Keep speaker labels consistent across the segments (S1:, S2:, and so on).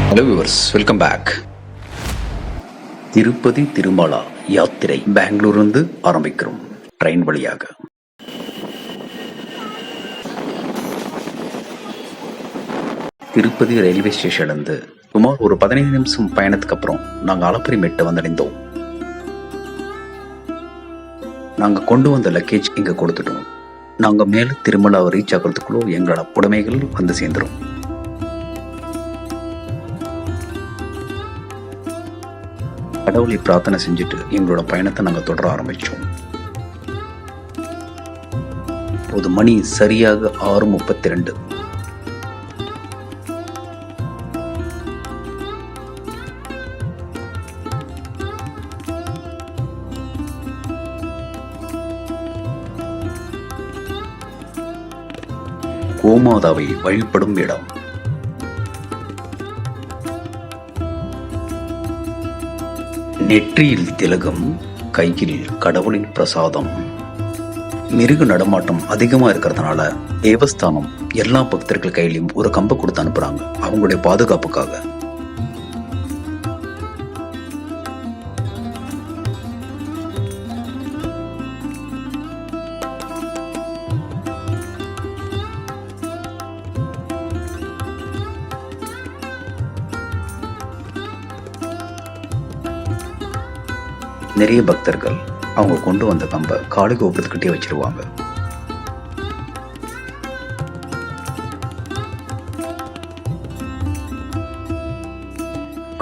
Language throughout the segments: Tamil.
S1: Hello viewers, welcome back. Tirupati Tirumala யாத்திரை பெங்களூர்லேருந்து ஆரம்பிக்கிறோம் ட்ரெயின் வழியாக. திருப்பதி ரயில்வே ஸ்டேஷன்லேருந்து சுமார் ஒரு 15 நிமிஷம் பயணத்துக்கு அப்புறம் நாங்கள் அலப்பரிமேட்டை வந்தடைந்தோம். நாங்கள் கொண்டு வந்த லக்கேஜ் இங்கே கொடுத்துட்டோம். நாங்கள் மேலே திருமலாவை ரீச் ஆகிறதுக்குள்ளோ எங்களோட உடைமைகள் வந்து சேர்ந்துடும். கடவுளை பிரார்த்தனை செஞ்சுட்டு எங்களோட பயணத்தை நாங்கள் தொடர ஆரம்பித்தோம். ஒரு மணி சரியாக 6:32. கோமாதாவை வழிபடும் இடம். நெற்றியில் திலகம், கையில் கடவுளின் பிரசாதம். மிருக நடமாட்டம் அதிகமா இருக்கிறதுனால தேவஸ்தானம் எல்லா பக்தர்கள் கையிலையும் ஒரு கம்பை கொடுத்து அனுப்புறாங்க, அவங்களுடைய பாதுகாப்புக்காக. நிறைய பக்தர்கள் அவங்க கொண்டு வந்த கம்பை காளி கோபுரத்துக்கிட்டே வச்சிருவாங்க.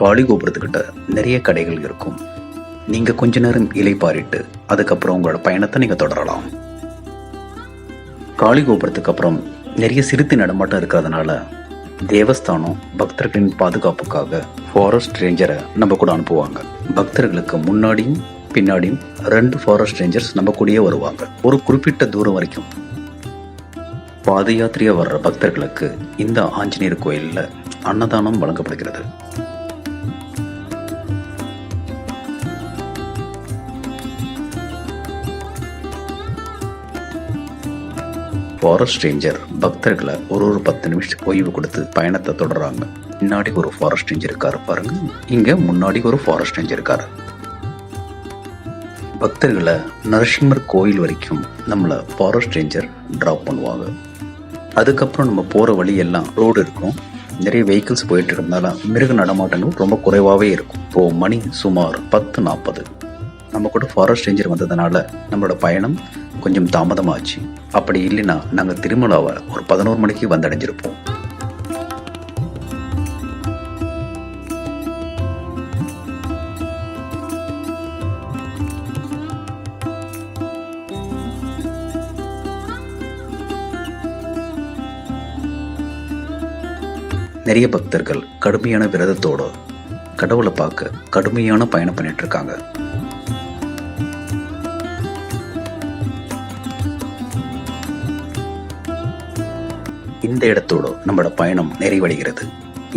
S1: காளி கோபுரத்துக்கிட்ட நிறைய கடைகள் இருக்கும். நீங்க கொஞ்ச நேரம் இலைப்பாரிட்டு அதுக்கப்புறம் உங்களோட பயணத்தை நீங்க தொடரலாம். காளி கோபுரத்துக்கு அப்புறம் நிறைய சிறுத்தை நடமாட்டம் இருக்கிறதுனால தேவஸ்தானம் பக்தர்களின் பாதுகாப்புக்காக ஃபாரஸ்ட் ரேஞ்சரை நம்ம கூட அனுப்புவாங்க. பக்தர்களுக்கு முன்னாடியும் பின்னாடியும் 2 ஃபாரஸ்ட் ரேஞ்சர்ஸ் நம்ம கூடயே வருவாங்க. ஒரு குறிப்பிட்ட தூரம் வரைக்கும் பாத யாத்திரையா வர்ற பக்தர்களுக்கு இந்த ஆஞ்சநேயர் கோயில்ல அன்னதானம் வழங்கப்படுகிறது. ஃபாரஸ்ட் ரேஞ்சர் பக்தர்களை ஒரு 10 நிமிஷத்துக்கு ஓய்வு கொடுத்து பயணத்தை தொடர்றாங்க. முன்னாடி ஒரு ஃபாரஸ்ட் ரேஞ்சர் இருக்காரு பாருங்க, இங்க முன்னாடி ஒரு ஃபாரஸ்ட் ரேஞ்சர் இருக்காரு. பக்தர்களை நரசிம்மர் கோயில் வரைக்கும் நம்மளை ஃபாரஸ்ட் ரேஞ்சர் டிராப் பண்ணுவாங்க. அதுக்கப்புறம் நம்ம போற வழி எல்லாம் ரோடு இருக்கும், நிறைய வெஹிக்கிள்ஸ் போயிட்டு இருக்கிறதுனால மிருக நடமாட்டங்கள் ரொம்ப குறைவாகவே இருக்கும். இப்போ மணி சுமார் 10:40. நம்ம கூட ஃபாரஸ்ட் ரேஞ்சர் வந்ததுனால நம்மளோட பயணம் கொஞ்சம் தாமதமாச்சு. அப்படி இல்லைன்னா நாங்கள் திருமலாவை ஒரு 11 மணிக்கு வந்தடைஞ்சிருப்போம். நிறைய பக்தர்கள் கடுமையான விரதத்தோட கடவுளை பார்க்க கடுமையான பயணம் பண்ணிட்டு இருக்காங்க. இந்த இடத்தோட நம்மளோட பயணம் நிறைவடைகிறது.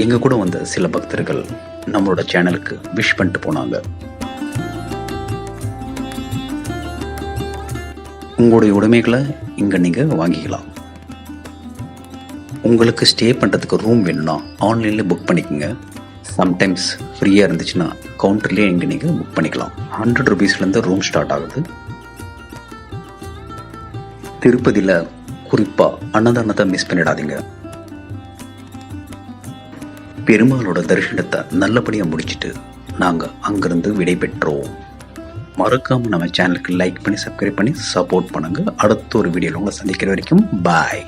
S1: எங்க கூட வந்த சில பக்தர்கள் நம்மளோட சேனலுக்கு விஷ் பண்ணிட்டு போனாங்க. உங்களுடைய உடைமைகளை இங்க நீங்க வாங்கிக்கலாம். உங்களுக்கு ஸ்டே பண்றதுக்கு ரூம் வேணும்னா ஆன்லைன்ல புக் பண்ணிக்கோங்க. சம்டைம்ஸ் ஃப்ரீயா இருந்துச்சுன்னா கவுண்டர்லயே இங்க நீங்க புக் பண்ணிக்கலாம். 100 ரூபீஸ்லேருந்து ரூம் ஸ்டார்ட் ஆகுது. திருப்பதியில குறிப்பா அன்னதானத்தை மிஸ் பண்ணிடாதீங்க. பெருமாளோட தரிசனத்தை நல்லபடியா முடிச்சுட்டு நாங்க அங்கிருந்து விடை பெற்றோம். மறக்காம நம்ம சேனலுக்கு லைக் பண்ணி சப்ஸ்கிரைப் பண்ணி சப்போர்ட் பண்ணுங்க. அடுத்த ஒரு வீடியோல உங்களை சந்திக்கிற வரைக்கும் பாய்.